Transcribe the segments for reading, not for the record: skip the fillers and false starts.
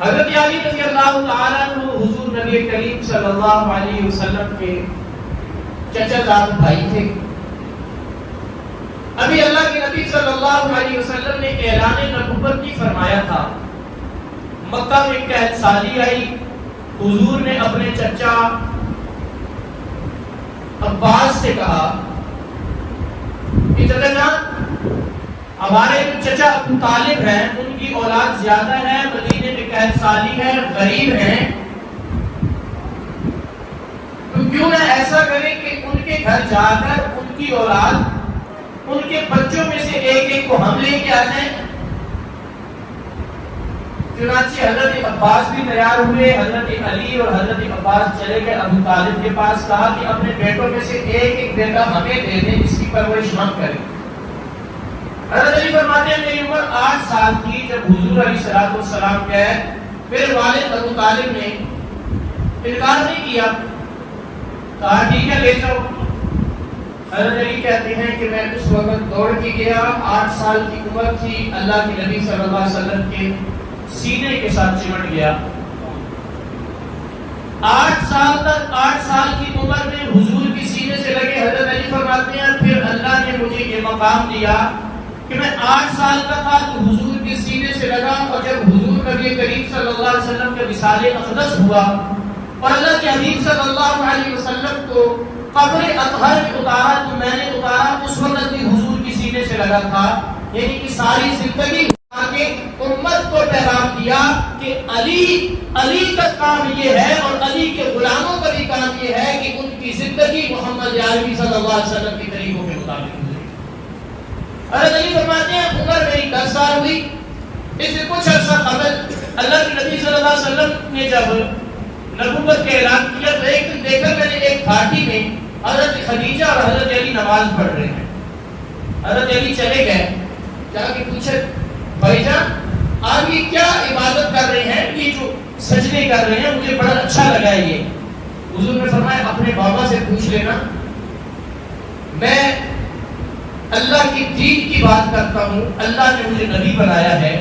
حضرت علی رضی اللہ تعالیٰ عنہ حضور نبی کریم صلی اللہ علیہ وسلم کے چچا زاد بھائی تھے. ابھی اللہ کے نبی صلی اللہ علیہ وسلم نے اعلان نبوت نہیں فرمایا تھا. مکہ میں قحط سالی آئی. حضور نے اپنے چچا عباس سے کہا کہ چچا جان، ہمارے چچا ابو طالب ہیں، ان کی اولاد زیادہ ہے، مدینے میں قحط سالی ہے، غریب ہیں، تو کیوں نہ ایسا کریں کہ ان کے گھر جا کر ان کی اولاد، ان کے بچوں میں سے ایک ایک کو ہم لے کے آ جائیں. چنانچہ حضرت عباس بھی تیار ہوئے. حضرت علی اور حضرت عباس چلے گئے ابو طالب کے پاس. کہا کہ اپنے بیٹوں میں سے ایک ایک بیٹا ہمیں دے دیں، اس کی پرورش ہم کریں. حضرت علی فرماتے ہیں میری عمر 8 سال کی جب حضور علیہ السلام گئے، میرے والد ابو طالب نے انکار نہیں کیا، کہا ٹھیک ہے لے جاؤ. حضرت علی کہتے ہیں کہ میں اس وقت دوڑ کے گیا، 8 سال کی عمر تھی، اللہ کے نبی صلی اللہ علیہ وسلم کے سینے کے ساتھ چمٹ گیا. 8 سال کی عمر میں حضور کی سینے سے لگے. حضرت علی فرماتے ہیں پھر اللہ نے مجھے یہ مقام دیا کہ میں 8 سال کا تھا تو حضور کے سینے سے لگا، اور جب حضور نبی کریم صلی اللہ علیہ وسلم کا وصال اقدس ہوا اور اللہ کے حبیب صلی اللہ علیہ وسلم کو قبر اطہر میں اتارا تو میں نے اتارا، اس وقت بھی حضور کی سینے سے لگا تھا. یعنی کہ ساری زندگی کے امت کو پیغام دیا کہ علی کا کام یہ ہے اور علی کے غلاموں کا بھی کام یہ ہے کہ ان کی زندگی محمد عربی صلی اللہ علیہ وسلم کے طریقوں کے مطابق گزرے. حضرت علی فرماتے ہیں عمر میری 10 سال ہوئی. اس سے کچھ عرصہ قبل اللہ کے نبی صلی اللہ علیہ وسلم نے جب نبوت کا اعلان کیا تو ایک دن دیکھا میں نے ایک گھاٹی میں حضرت خدیجہ اور حضرت علی نماز پڑھ رہے ہیں. حضرت علی چلے گئے، جا کے پوچھے بھائی جان آپ یہ کیا عبادت کر رہے ہیں، یہ جو سجدے کر رہے ہیں مجھے بڑا اچھا لگا ہے یہ. حضور نے فرمایا اپنے بابا سے پوچھ لینا، میں اللہ کی دین کی بات کرتا ہوں، اللہ نے مجھے نبی بنایا ہے.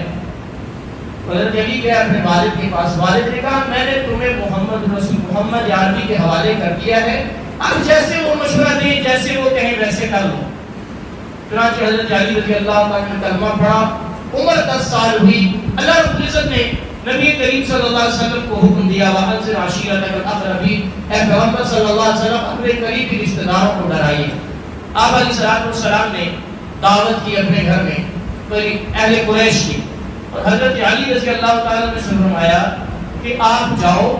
حضرت علی گئے اپنے والد کے پاس. والد نے کہا میں نے تمہیں محمد رسول محمد عربی کے حوالے کر دیا ہے، اب جیسے وہ مشورہ دیں، جیسے وہ کہیں ویسے کر لو. چنانچہ حضرت علی رضی اللہ عنہ نے کلمہ پڑھا. عمر 10 سال ہوئی. اللہ رب العزت نے نبی کریم صلی اللہ علیہ وسلم کو حکم دیا وَأَنذِرْ عَشِيرَتَكَ الْأَقْرَبِينَ، اے پیغمبر صلی اللہ علیہ وسلم اپنے قریبی رشتہ داروں کو ڈرائیے. آپ علیہ السلام نے دعوت کی اپنے گھر میں اہل قریش کی، اور حضرت علی رضی اللہ تعالیٰ نے فرمایا کہ آپ جاؤ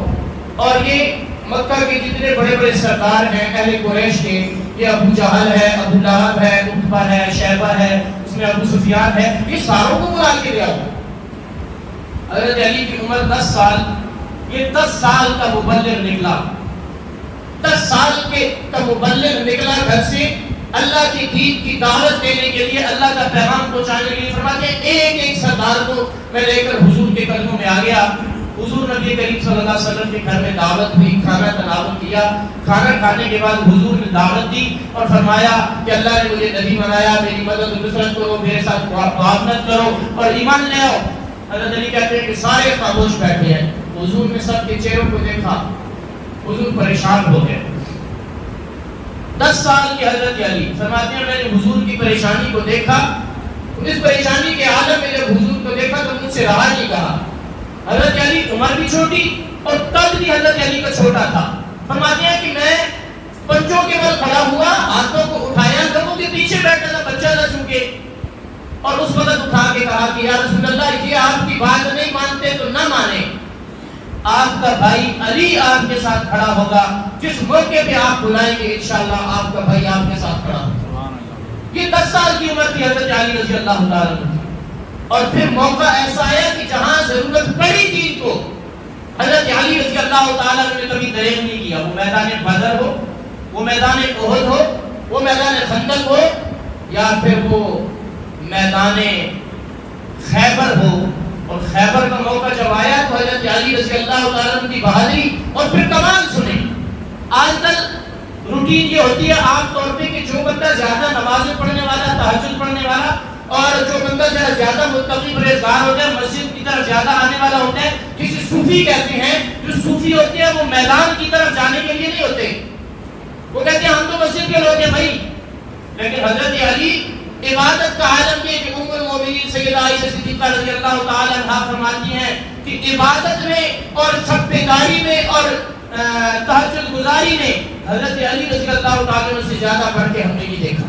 اور یہ مکہ کے جتنے بڑے بڑے سردار ہیں اہل قریش کے، یہ ابو جہل ہے، ابو لہب ہے، عتبہ ہے، شیبہ ہے، اس میں ابو سفیان ہے، یہ ساروں کو بلا کے لے آؤ. حضرت علی کی عمر 10 سال، یہ 10 سال کا مبلغ نکلا. 10 سال کا مبلغ نکلا گھر سے اللہ کی دین کی دعوت دینے کے لیے، اللہ کا پیغام پہنچانے کے لیے. فرماتے ہیں ایک ایک سردار کو میں لے کر حضور کے قدموں میں آ گیا. حضور نبی کریم صلی اللہ علیہ وسلم کے گھر میں دعوت ہوئی، کھانا تناول کیا. کھانا کھانے کے بعد حضور نے دعوت دی اور فرمایا کہ اللہ نے مجھے نبی بنایا، میری مدد و نصرت کرو، میرے ساتھ معاونت کرو اور ایمان لے آؤ. حضرت علی کہتے ہیں کہ سارے خاموش بیٹھے ہیں. حضور نے سب کے چہروں کو دیکھا، حضور پریشان ہو گئے. 10 سال کے حضرت علی فرماتے ہیں میں نے حضور کی پریشانی کو دیکھا. اس پریشانی کے عالم میں جب حضور کو دیکھا تو مجھ سے رہا نہیں کہا. حضرت علی عمر بھی چھوٹی اور قد بھی حضرت علی کا چھوٹا تھا. فرماتے ہیں کہ میں پنجوں کے بل کھڑا ہوا، ہاتھوں کو اٹھایا، گھروں کے پیچھے بیٹھا تھا بچہ نہ چونکے، اور اس وقت اٹھا کے کہا کہ یا رسول اللہ یہ آپ کی بات نہیں مانتے تو نہ مانیں، آپ کا بھائی علی آپ کے ساتھ کھڑا ہوگا، جس موقع پہ آپ بلائیں گے انشاءاللہ آپ کا بھائی آپ کے ساتھ کھڑا ہوگا. یہ 10 سال کی عمر تھی حضرت علی رضی اللہ تعالیٰ عنہ. اور پھر موقع ایسا آیا کہ جہاں ضرورت پڑی دین کو، حضرت علی رضی اللہ تعالیٰ عنہ نے کبھی دریغ نہیں کیا. وہ میدان بدر ہو، وہ میدان احد ہو، وہ میدان خندق ہو، یا پھر وہ میدان خیبر ہو. اور خیبر کا موقع جب آیا تو حضرت علی رضی اللہ تعالیٰ عنہ کی بہادری اور پھر کمال سنیں. آج کل روٹین یہ ہوتی ہے عام طور پہ کہ جو بندہ زیادہ نمازیں پڑھنے والا، تہجد پڑھنے والا، اور جو بندہ ذرا زیادہ متقی پرہیزگار ہوتا ہے مسجد کی طرف زیادہ آنے والا ہوتا ہے کسی صوفی کہتے ہیں. جو صوفی ہوتے ہیں وہ میدان کی طرف جانے کے لیے نہیں ہوتے, وہ کہتے ہیں ہم تو مسجد کے لوگ ہیں بھائی. لیکن حضرت علی عبادت کا عالم یہ کہ ام المومنین سیدہ عائشہ صدیقہ رضی اللہ تعالی عنہا فرماتی ہیں کہ عبادت میں اور چھپیداری میں اور تہجد گزاری میں حضرت علی رضی اللہ تعالی عنہ سے زیادہ بڑھ کے ہم نے یہ دیکھا.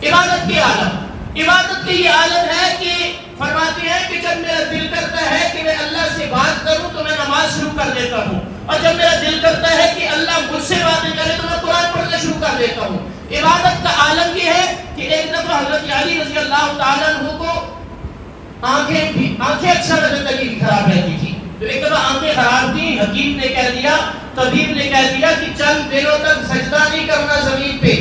عبادت کے عالم, عبادت کے یہ عالم ہے کہ فرماتے ہیں کہ جب میرا دل کرتا ہے کہ میں اللہ سے بات کروں تو میں نماز شروع کر دیتا ہوں, اور جب میرا دل کرتا ہے کہ اللہ مجھ سے باتیں کرے تو میں قرآن پڑھنا شروع کر دیتا ہوں. عبادت کا عالم یہ ہے کہ ایک دفعہ حضرت علی رضی اللہ تعالیٰ عنہ کو آنکھیں اچھا نظر لگی خراب رہتی تھی, تو ایک دفعہ آنکھیں خراب تھی, حکیم نے کہہ دیا, طبیب نے کہہ دیا کہ چند دنوں تک سجدہ نہیں کرنا زمین پہ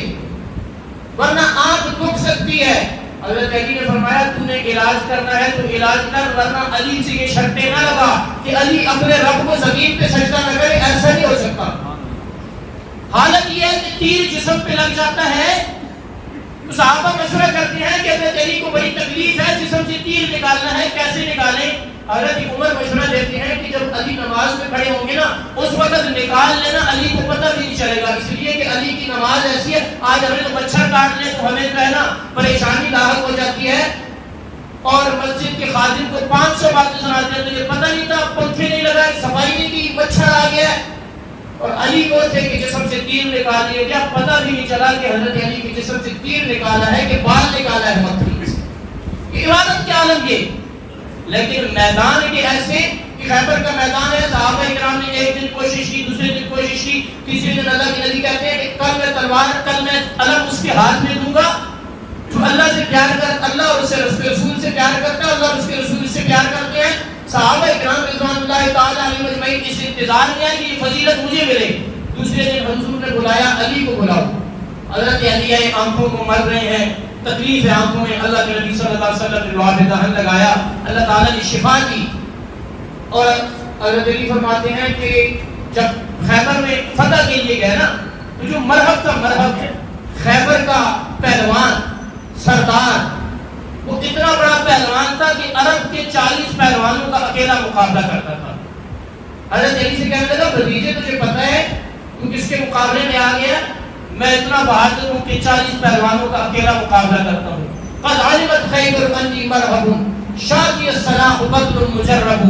ورنہ آنکھ دکھ سکتی ہے. حضرت علی نے فرمایا تو نے علاج کرنا ہے تو علاج کر, ورنہ علی سے یہ شرطیں نہ لگا کہ علی اپنے رب کو زمین پہ سجدہ نہ کرے, ایسا نہیں ہو سکتا. حالت یہ ہے کہ تیر جسم پہ لگ جاتا ہے تو صحابہ مشورہ کرتے ہیں کہ حضرت علی کو بڑی تکلیف ہے, جسم سے تیر نکالنا ہے, کیسے نکالیں؟ حضرت عمر مشورہ دیتے ہیں کہ جب علی نماز میں کھڑے ہوں گے نا اس وقت نکال لینا, علی کو پتہ بھی نہیں چلے گا, اس لیے کہ علی کی نماز ایسی ہے. آج ہمیں تو مچھر کاٹ لے تو ہمیں جو ہے نا پریشانی لاحق ہو جاتی ہے, اور مسجد کے خادم کو 500 باتیں سناتے ہیں تو یہ پتہ نہیں تھا, پنکھے نہیں لگائے, صفائی نہیں کی, مچھر آ گیا ہے. اور علی کو تھے کہ جسم سے تیر نکال دیے, کیا پتہ بھی نہیں چلا کہ حضرت علی کے جسم سے تیر نکالا ہے کہ بال نکالا ہے مکھی سے. یہ عبادت کے عالم یہ. لیکن میدان کے ایسے کہ خیبر کا میدان ہے, صحابہ اکرام نے ایک دن کوشش کی, دوسرے دن کوشش کی, تیسرے دن اللہ کے نبی کہتے ہیں کہ کل میں تلوار, کل میں علم اس کے ہاتھ میں دوں گا جو اللہ سے پیار کر, اللہ اور اس کے رسول سے پیار کرتا ہے, اللہ اور اس کے رسول سے پیار کرتے ہیں. صحابہ اکرام رضوان اللہ تعالی علیہم اجمعین اس انتظار میں ہے کہ یہ فضیلت مجھے ملے. دوسرے دن حضور نے بلایا علی کو بلاؤ. حضرت علی آئے, آنکھوں کو مر رہے ہیں, تکلیف ہے آنکھوں میں, اللہ کے نبی صلی اللہ علیہ وسلم نے لعاب دہن لگایا, اللہ تعالیٰ نے شفا دی. اور حضرت علی فرماتے ہیں کہ جب خیبر میں فتح کے لیے گئے نا تو جو مرحب کا مرحب ہے, خیبر کا پہلوان سردار, وہ اتنا بڑا پہلوان تھا کہ عرب کے 40 پہلوانوں کا اکیلا مقابلہ کرتا تھا. حضرت علی سے کہنے لگا بھتیجے تجھے پتہ ہے تو کس کے مقابلے میں آ گیا؟ میں اتنا بہادر ہوں کہ 40 پہلوانوں کا اکیلا مقابلہ کرتا ہوں. قد علمت خیبر انی مرحب شاکی الصلاح بدر مجرب.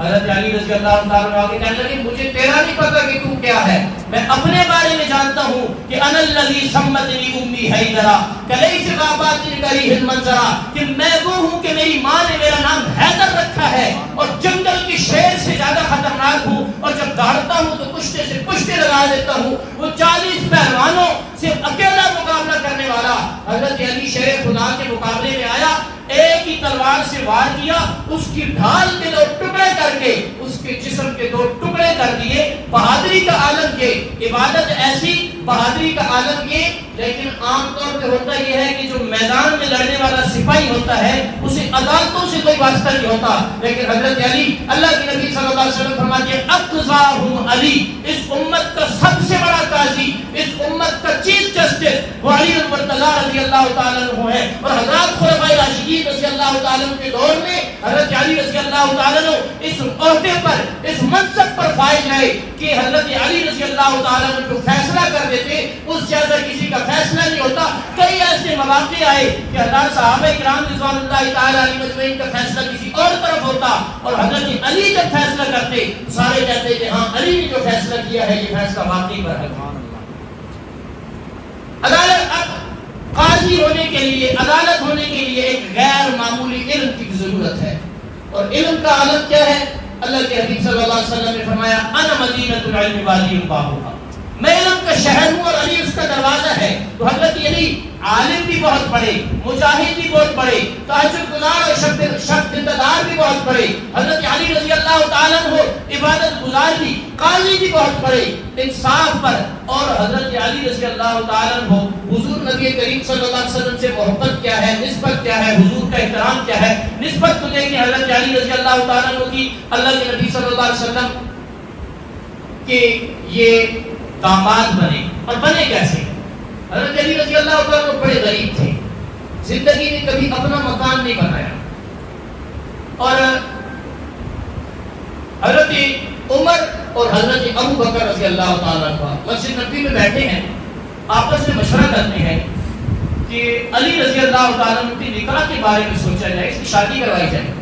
حضرت علی رضی اللہ تعالیٰ عنہ کہنے لگے مجھے تیرا نہیں پتا کہ تو کیا ہے, میں اپنے بارے میں جانتا ہوں کہ انا الذی سمتنی امی حیدرا کلیس غابات کریہ المنظرا, کہ میں وہ ہوں کہ میری ماں نے میرا نام حیدر رکھا ہے اور جنگل کی شیر سے زیادہ خطرناک ہوں, اور جب داڑتا ہوں تو پشتے سے پشتے لگا دیتا ہوں. وہ 40 پہلوانوں سے اکیلا مقابلہ کرنے والا حضرت علی شیر خدا کے مقابلے میں آیا, ایک ہی تلوار سے وار کیا, اس کی ڈھال کے 2 ٹکڑے کر کے اس کے جسم کے 2 ٹکڑے کر دیے. بہادری کا عالم یہ, عبادت ایسی, بہادری کا عالم یہ. لیکن عام طور پہ ہوتا یہ ہے کہ جو میدان میں لڑنے والا سپاہی ہوتا ہے اسے عدالتوں سے کوئی واسطہ نہیں ہوتا. لیکن حضرت علی, اللہ کے نبی صلی اللہ علیہ وسلم فرماتے ہیں اقضاہم علی, اس امت کا سب سے بڑا قاضی, اس امت کا چیف جسٹس وہ علی المرتضیٰ رضی اللہ تعالیٰ عنہ ہے. اور حضرات خلفائے راشدین رضی اللہ تعالیٰ عنہ کے دور میں حضرت علی رضی اللہ تعالیٰ عنہ اس عہدے پر, اس منصب پر فائز رہے کہ حضرت علی رضی اللہ تعالیٰ عنہ جو فیصلہ کر دیتے اس جیسا کسی کا فیصلہ نہیں ہوتا. کئی ایسے مواقع آئے کہ حضرت صحابہ اکرام رضوان اللہ تعالیٰ علیہ مجمعین کا فیصلہ کسی اور طرف ہوتا, اور حضرت علی جب فیصلہ کرتے سارے کہتے کہ ہاں علی نے جو فیصلہ کیا ہے یہ فیصلہ واقعی پر ہے. عدالت, اب قاضی ہونے کے لیے, عدالت ہونے کے لیے ایک غیر معمولی علم کی ضرورت ہے. اور علم کا عالم کیا ہے؟ اللہ کے حبیب صلی اللہ علیہ وسلم نے فرمایا انا مدینۃ العلم وعلی بابھا, میں علم کا شہر ہوں اور علی اس کا دروازہ ہے. تو حضرت علی عالم بھی بہت بڑے, مجاہد بھی بہت بڑے, تہجد گزار اور شب دار بھی بہت بڑے. حضرت علی رضی اللہ تعالیٰ عنہ عبادت گزار بھی, قاضی بھی بہت بڑے انصاف پر. اور حضرت علی رضی اللہ تعالیٰ عنہ حضور نبی کریم صلی اللہ علیہ وسلم سے محبت کیا ہے, نسبت کیا ہے, حضور کا احترام کیا ہے. نسبت تو دیکھیں حضرت علی رضی اللہ تعالیٰ عنہ کی اللہ کے نبی صلی اللہ علیہ وسلم کہ یہ داماد بنے, اور بنے کیسے؟ حضرت علی رضی اللہ عنہ بڑے غریب تھے, زندگی میں کبھی اپنا مکان نہیں بنایا. اور حضرت عمر اور حضرت ابو بکر رضی اللہ تعالیٰ عنہ مسجد نبوی میں بیٹھے ہیں, آپس میں مشورہ کرتے ہیں کہ علی رضی اللہ تعالیٰ عنہ کی نکاح کے بارے میں سوچا جائے, اس کی شادی کروائی جائے.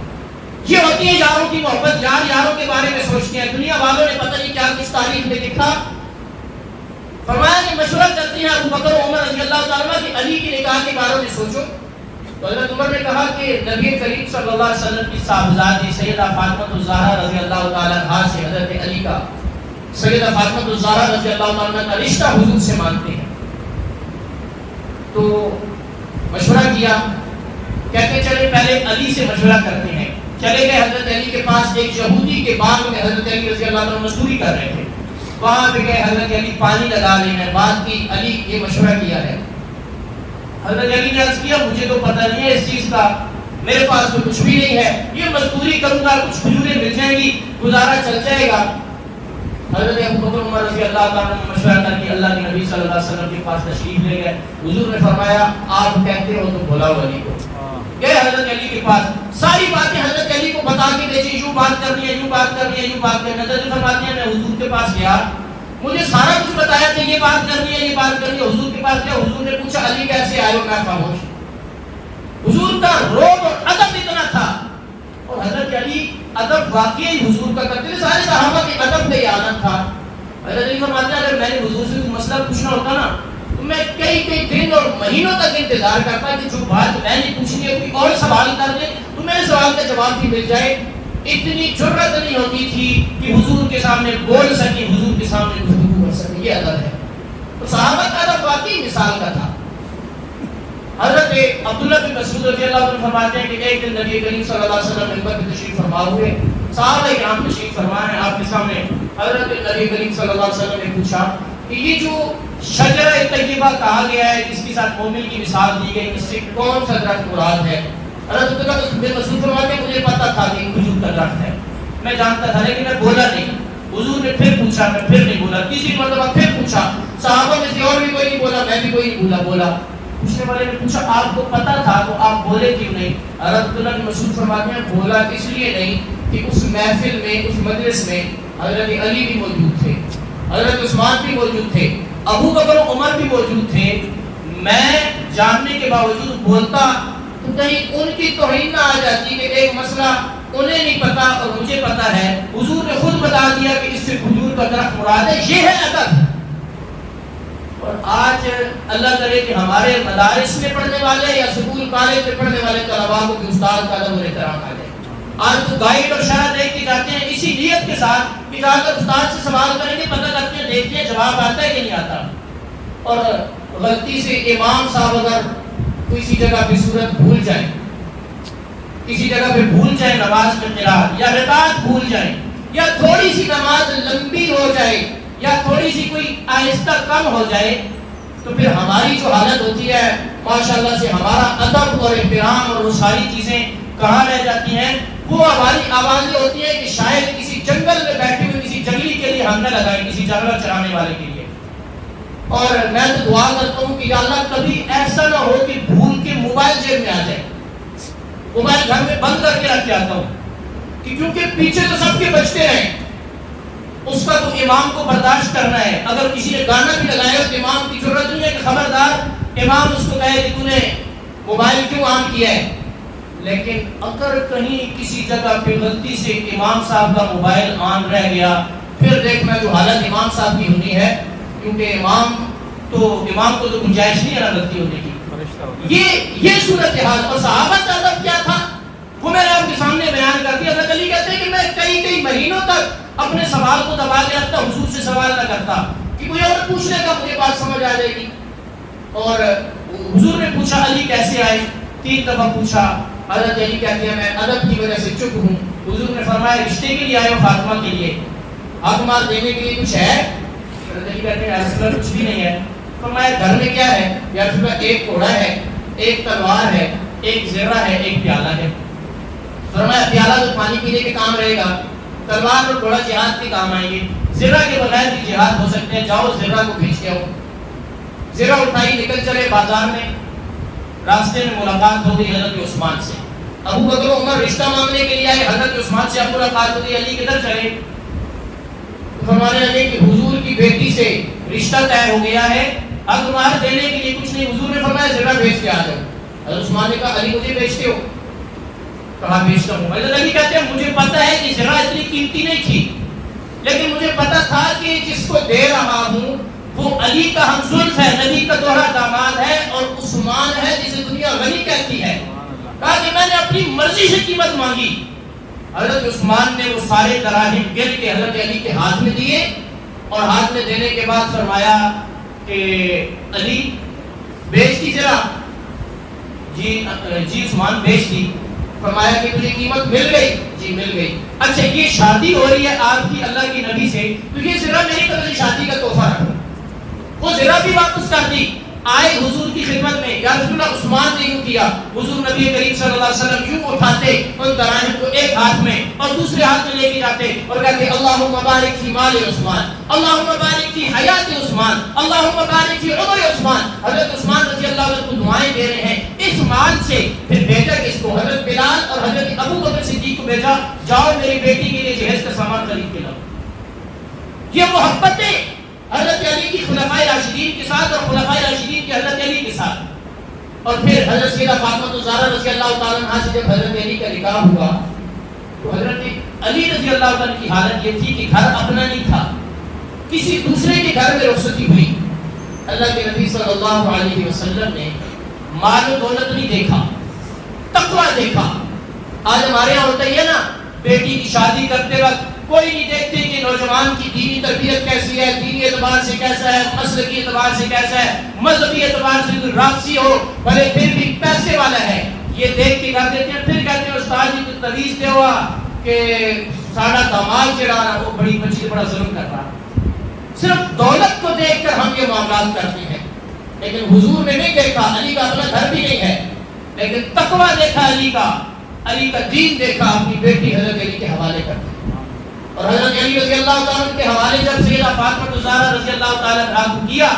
یہ ہوتی ہے یاروں کی محبت, یاروں کے بارے میں سوچتے ہیں. دنیا والوں نے پتہ نہیں کیا کس تاریخ میں لکھا. فرمایا کہ مشورہ کرتے ہیں ابو بکر و عمر رضی اللہ تعالیٰ عنہ کہ علی کی نکاح کے بارے میں سوچو. تو حضرت عمر نے کہا کہ نبی کریم صلی اللہ علیہ وسلم کی صاحبزادی سیدہ فاطمہ الزہرا رضی اللہ تعالیٰ عنہا سے حضرت علی کا, سیدہ فاطمہ الزہرا رضی اللہ تعالیٰ عنہ کا رشتہ حضور سے مانتے ہیں. تو مشورہ کیا, کہتے چلے پہلے علی سے مشورہ کرتے ہیں. چلے گئے حضرت علی کے پاس. ایک یہودی کے باغ میں حضرت علی رضی اللہ عنہ مزدوری کر رہے تھے, وہاں پہ گئے. حضرت علی پانی لگا رہے ہیں, بات کی علی یہ مشورہ کیا ہے. حضرت علی نے عرض کیا مجھے تو پتہ نہیں ہے اس چیز کا, میرے پاس تو کچھ بھی نہیں ہے, یہ مزدوری کروں گا کچھ کھجوریں مل جائیں گی, گزارا چل جائے گا. حضرت ابو بکر عمر رضی اللہ تعالیٰ نے مشورہ کر کے اللہ کے نبی صلی اللہ علیہ وسلم کے پاس تشریف لے گئے. حضور نے فرمایا آپ کہتے ہو تو بلاؤ علی کو. گئے حضرت علی کے پاس, ساری باتیں حضرت علی کو بتا کے بھیجی, یوں بات کرنی ہے, یوں بات کرنی ہے, یوں بات کرنی ہے. حضرت فرماتے ہیں میں حضور کے پاس گیا, مجھے سارا کچھ بتایا کہ یہ بات کرنی ہے, یہ بات کرنی ہے. حضور کے پاس گیا, حضور نے پوچھا علی کیسے آئے ہو, میں خاموش. حضور کا روب اور ادب اتنا تھا, اور حضرت علی ادب واقعی حضور کا کرتے تھے. سارے صحابہ کے ادب میں یہ عادت تھا. حضرت علی فرماتے ہیں اگر میں نے حضور سے کوئی مسئلہ پوچھنا ہوتا نا تو میں کئی دن اور مہینوں تک انتظار کرتا کہ جو بات میں نے پوچھنی ہے کوئی اور سوال کر دے تو میرے سوال کا جواب بھی مل جائے. اتنی جرأت نہیں ہوتی تھی کہ حضور کے سامنے بول سکے, حضور کے سامنے گفتگو کر سکے. یہ ادب ہے. تو صحابہ کا ادب واقعی مثال کا تھا. حضرت عبداللہ بن مسعود رضی اللہ عنہ فرماتے ہیں کہ ایک دن نبی کریم صلی اللہ علیہ وسلم منبر پہ تشریف فرما ہوئے, صحابہ کرام تشریف فرما ہیں آپ کے سامنے. حضرت نبی کریم صلی اللہ علیہ وسلم نے پوچھا کہ یہ جو شجرہ طیبہ کہا گیا ہے جس کے ساتھ مومن کی مثال دی گئی, اس سے کون سا درخت مراد ہے؟ حضرت عبداللہ بن مسعود فرماتے ہیں مجھے پتا تھا کہ کھجور کا درخت ہے, میں جانتا تھا لیکن میں بولا نہیں. حضور نے پھر پوچھا, میں پھر نہیں بولا. تیسری مرتبہ پھر پوچھا, صحابہ میں سے اور بھی کوئی نہیں بولا, میں بھی کوئی نہیں بولا. پوچھنے والے نے پوچھا آپ کو پتا تھا تو آپ بولے کیوں نہیں؟ حضرت عبداللہ بن مسعود فرماتے ہیں بولا اس لیے نہیں کہ اس محفل میں, اس مجلس میں حضرت علی بھی موجود تھے, حضرت عثمان بھی موجود تھے, ابو بکر و عمر بھی موجود تھے. میں جاننے کے باوجود بولتا تو کہیں ان کی توہین نہ آ جاتی کہ ایک مسئلہ انہیں نہیں پتا اور مجھے پتا ہے. حضور نے خود بتا دیا کہ اس سے کھجور کا درخت مراد ہے. یہ ہے ادب. اور آج اللہ کرے کہ ہمارے مدارس میں پڑھنے والے یا سکول کالج میں پڑھنے والے طلباء کو بھی استاد کا ادب و احترام آ جائے. آج تو گائیڈ اور شرح دیکھ کے جاتے ہیں اسی نیت کے ساتھ کہ جا کر استاد سے سوال کریں گے, پتہ کرتے ہیں دیکھتے ہیں جواب آتا ہے کہ نہیں آتا. اور غلطی سے امام صاحب اگر کسی جگہ پہ سورت بھول جائیں, کسی جگہ پہ بھول جائیں نماز میں قرات یا رکعت بھول جائیں, یا تھوڑی سی نماز لمبی ہو جائے یا تھوڑی سی کوئی آہستہ کم ہو جائے تو پھر ہماری جو حالت ہوتی ہے ماشاءاللہ سے ہمارا ادب اور احترام اور وہ ساری چیزیں کہاں رہ جاتی ہیں. وہ ہماری آوازیں ہوتی ہیں کہ شاید کسی جنگل میں بیٹھے ہوئے کسی جنگلی کے لیے ہم نہ لگائیں, کسی جانور چرانے والے کے لیے. اور میں تو دعا کرتا ہوں کہ یا اللہ کبھی ایسا نہ ہو کہ بھول کے موبائل جیب میں آ جائے. موبائل گھر میں بند کر کے رکھ کے آتا ہوں کہ کیونکہ پیچھے تو سب کے بچتے رہیں, اس کا تو امام کو برداشت کرنا ہے. اگر کسی نے گانا بھی لگایا تو امام کی ضرورت نہیں ہے کہ خبردار امام اس کو کہے کہ تو نے موبائل کیوں آن کیا ہے. لیکن اگر کہیں کسی جگہ پہ غلطی سے امام صاحب کا موبائل آن رہ گیا پھر دیکھنا جو حالت امام صاحب کی ہونی ہے, کیونکہ امام کو تو گنجائش نہیں ہے نا غلطی ہونے کی. یہ صورتحال. اور صحابہ کا ادب کیا تھا وہ میں نے آپ کے سامنے بیان کر دیا. حضرت علی کہتے ہیں کہ میں کئی مہینوں تک اپنے سوال کو دبا کے رکھتا, حضور سے سوال نہ کرتا کہ کوئی اور پوچھنے کا مجھے بات سمجھ آ جائے گی. اور حضور نے پوچھا علی کیسے آئے, 3 دفعہ پوچھا. حضرت علی کہتے ہیں میں ادب کی وجہ سے چپ ہوں. حضور نے فرمایا رشتے کے لیے آئے ہو فاطمہ کے لیے, حق مال دینے کے لیے کچھ ہے؟ حضرت علی کہتے ہیں ایسا کچھ بھی نہیں ہے. فرمایا گھر میں کیا ہے؟ یا ایک گھوڑا ہے, ایک تلوار ہے, ایک زرہ ہے, ایک پیالہ ہے. فرمایا پیالہ تو پانی پینے کے کام رہے گا, تلوار اور گھوڑا جہاد کے کام آئیں گے. زرہ کے بغیر بھی جہاد ہو سکتے ہیں, جاؤ زرہ کو بھیج کے آؤ. زرہ اٹھائی نکل چلے بازار میں. راستے میں ملاقات ہو گئی حضرت عثمان سے. ابو بکر و عمر رشتہ مانگنے کے لیے آئے, حضرت عثمان سے اب ملاقات ہو گئی. علی کدھر چلے؟ فرمانے لگے کہ حضور کی بیٹی سے رشتہ طے ہو گیا ہے, اب تمہارے دینے کے لیے کچھ نہیں. حضور نے فرمایا ذرا بھیج کے آ جاؤ. حضرت عثمان نے کہا علی مجھے بیچتے ہو؟ کہا بیچتا ہوں. حضرت علی کہتے ہیں مجھے پتا ہے کہ ذرا اتنی قیمتی نہیں تھی, لیکن مجھے پتا تھا کہ جس کو دے رہا ہوں وہ علی کا ہمسلف ہے, نبی کا دوہرا داماد ہے, اور عثمان ہے جسے دنیا غنی کہتی ہے. کہا کہ میں نے اپنی مرضی سے قیمت مانگی. حضرت عثمان نے وہ سارے دراہم گر کے حضرت علی کے ہاتھ میں دیے, اور ہاتھ میں دینے کے بعد فرمایا کہ علی بیچ دی ذرا. جی عثمان بیچ دی. فرمایا کہ تجھے قیمت مل گئی؟ جی مل گئی. اچھا یہ شادی ہو رہی ہے آپ کی اللہ کی نبی سے, تو یہ ذرا میری طرف سے شادی کا تحفہ رکھو. وہ ذرا بھی واپس کر دی. آئے حضور کی خدمت میں, یا رسول اللہ عثمان نے یوں کیا. حضور نبی کریم صلی اللہ علیہ وسلم یوں اٹھاتے ان دراہم کو ایک ہاتھ میں اور دوسرے ہاتھ میں لے کے جاتے اور کہتے اللہم بارک فی مال عثمان, اللہم بارک فی حیات عثمان, اللہم بارک فی عمر عثمان. حضرت عثمان رضی اللہ عنہ کو دعائیں دے رہے ہیں اس مال سے. پھر بھیجا کس کو؟ حضرت بلال اور حضرت ابو بکر صدیق کو بھیجا, جاؤ میری بیٹی کے لیے جہیز کا سامان خرید کے لاؤ. یہ محبتیں حضرت علی کی خلفائے راشدین کے ساتھ اور خلفائے راشدین کے حضرت علی کے ساتھ. اور پھر حضرت سیدہ فاطمہ الزہرا رضی اللہ تعالیٰ عنہا سے جب حضرت علی کا نکاح ہوا تو حضرت علی رضی اللہ تعالیٰ کی حالت یہ تھی کہ گھر اپنا نہیں تھا, کسی دوسرے کے گھر میں رخصتی ہوئی. اللہ کے نبی صلی اللہ علیہ وسلم نے مال و دولت نہیں دیکھا, تقویٰ دیکھا. آج ہمارے یہاں ہوتا ہی ہے نا, بیٹی کی شادی کرتے وقت کوئی نہیں دیکھتے کہ نوجوان کی دینی تربیت کیسی ہے, دینی اعتبار سے کیسا ہے, مسلکی اعتبار سے کیسا ہے, مذہبی اعتبار سے کوئی راکسی ہو بھلے پھر بھی پیسے والا ہے, یہ دیکھ کے کر دیتے ہیں. پھر کہتے ہیں استاد جی تو تویز دے ہوا کہ ساڑا داماد چڑھا رہا, وہ بڑی بچی سے بڑا ظلم کر رہا. صرف دولت کو دیکھ کر ہم یہ معاملات کرتے ہیں, لیکن حضور نے نہیں دیکھا. علی کا اپنا گھر بھی نہیں ہے, لیکن تقویٰ دیکھا علی کا, علی کا دین دیکھا, اپنی بیٹی حضرت علی کے حوالے کرتے. اور حضرت علی رضی اللہ تعالیٰ کے حوالے جب سیدہ فاطمہ الزہرا رضی اللہ تعالیٰ عنہا کو کیا,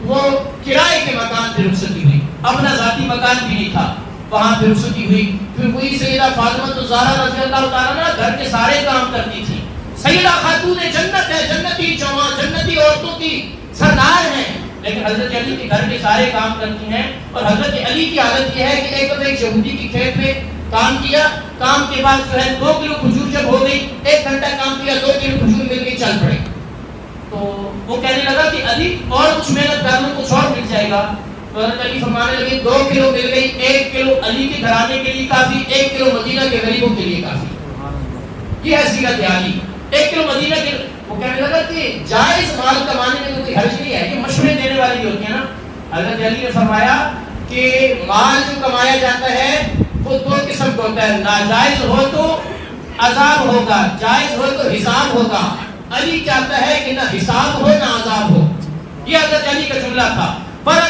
وہ کرائے کے مکان پہ رخصتی ہوئی, اپنا ذاتی مکان بھی نہیں تھا, وہاں پہ رخصتی ہوئی. پھر وہی سیدہ فاطمہ الزہرا رضی اللہ تعالیٰ عنہا گھر کے سارے کام کرتی تھی. سیدہ خاتون جنت ہے, جنتی جواں, جنتی عورتوں کی سردار ہیں, لیکن حضرت علی کے گھر کے سارے کام کرتی ہیں. اور حضرت علی کی عادت یہ ہے کہ ایک یہودی کی کھیت میں کام کیا, کام کے بعد جو ہے 2 کلو کھجور جب ہو گئی, 1 گھنٹہ کام کیا, 2 کلو کھجور مل گئی, چل پڑے. تو وہ کہنے لگا کہ علی اور کچھ محنت کر لوں کچھ اور مل جائے گا. تو حضرت علی فرمانے لگے 2 کلو مل گئی, 1 کلو علی کے گھرانے کے لیے کافی, 1 کلو مدینہ کے غریبوں کے لیے کافی. یہ ہے سیرت علی. 1 کلو مدینہ کے. وہ کہنے لگا کہ جائز مال کمانے میں کوئی حرج نہیں ہے, یہ مشورے دینے والی بھی ہوتی ہے نا. حضرت علی نے فرمایا کہ مال جو کمایا جاتا ہے وہ 2 قسم کا ہوتا ہے, ناجائز ہو تو عذاب ہوگا, جائز ہو تو حساب ہوگا. علی چاہتا ہے کہ نہ حساب ہو نہ عذاب ہو. یہ حضرت علی کا جملہ تھا. پر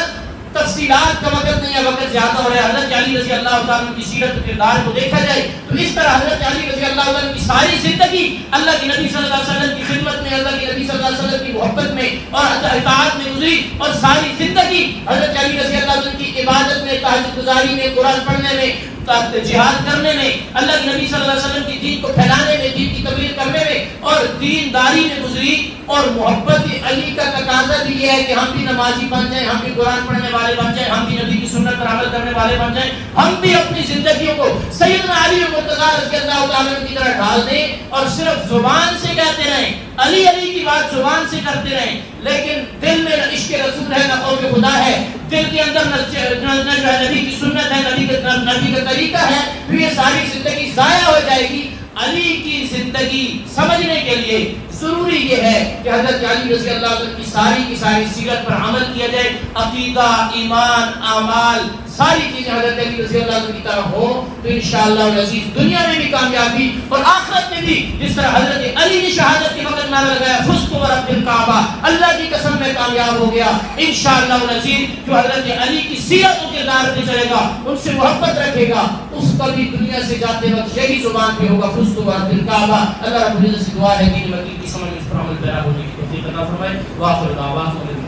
تفصیلات کا وقت نہیں ہے, وقت زیادہ ہو رہا ہے. حضرت علی رضی اللہ تعالیٰ کی سیرت و کردار کو دیکھا جائے تو اس طرح حضرت علی رضی اللہ تعالیٰ کی ساری زندگی اللہ کے نبی صلی اللہ علیہ وسلم کی خدمت میں, اللہ کے نبی صلی اللہ علیہ وسلم کی محبت میں اور اطاعت میں گزری. اور ساری زندگی حضرت علی رضی اللہ عنہ کی عبادت میں, تہجد گزاری میں, قرآن پڑھنے میں, جہاد کرنے میں, اللہ کے نبی صلی اللہ علیہ وسلم کی دین کو پھیلانے میں, دین کی تبلیغ کرنے میں اور دینداری میں گزری. اور محبت علی کا تقاضا بھی یہ ہے کہ ہم بھی نمازی بن جائیں, ہم بھی قرآن پڑھنے والے بن جائیں, ہم بھی نبی کی سنت پر عمل کرنے والے بن جائیں, ہم بھی اپنی زندگیوں کو سیدنا علی مرتضیٰ رضی اللہ تعالیٰ کی طرح ڈھال دیں اور صرف زبان سے کہتے رہیں, علی علی کی بات زبان سے کرتے رہیں, لیکن دل میں نہ عشق رسول ہے نہ خوف خدا ہے, دل کے اندر نہ جو ہے نبی کی سنت ہے, نبی کا طریقہ ہے, تو یہ ساری زندگی ضائع ہو جائے گی. علی کی زندگی سمجھنے کے لیے ضروری یہ ہے کہ حضرت علی رضی اللہ عنہ کی ساری سیرت پر عمل کیا جائے. عقیدہ, ایمان, اعمال, ساری چیزیں حضرت علی رضی اللہ عنہ کی طرح ہو تو انشاءاللہ العزیز دنیا میں بھی کامیابی اور آخرت میں بھی. جس طرح حضرت علی نے شہادت کے وقت نعرہ لگایا فزت ورب الکعبہ, اللہ کی قسم میں کامیاب ہو گیا, انشاءاللہ العزیز جو حضرت علی کی سیرت و کردار پہ چلے گا, ان سے محبت رکھے گا, اس کا بھی دنیا سے جاتے وقت یہی زبان پہ ہوگا فزت ورب الکعبہ. اللہ رب العزت سے دعا ہے کہ مکی کی سمجھ اس پر عمل پیرا ہونے کی توفیق عطا فرمائے. واخر دعوانا